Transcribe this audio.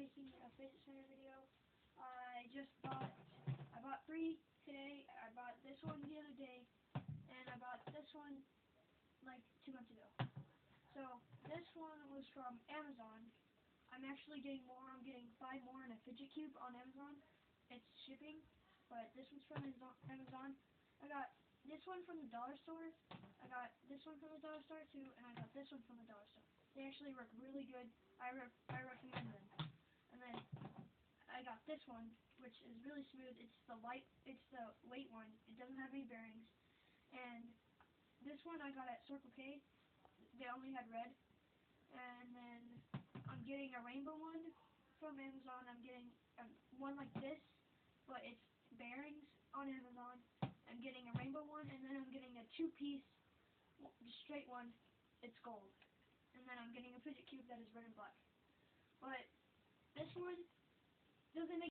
making a fidget spinner video. I bought 3 today. I bought this one the other day, and I bought this one like 2 months ago. So this one was from Amazon. I'm actually getting more. I'm getting 5 more in a fidget cube on Amazon. It's shipping, but this one's from Amazon. I got this one from the dollar store. I got this one from the dollar store too, and I got this one from the dollar store. They actually work really good. I recommend them. And then I got this one, which is really smooth. It's the weight one. It doesn't have any bearings. And this one I got at Circle K. They only had red. And then I'm getting a rainbow one from Amazon. I'm getting one like this, but it's bearings on Amazon. I'm getting a rainbow one, and then I'm getting a 2-piece straight one. It's gold. And then I'm getting a fidget cube that is red and black. But this one doesn't make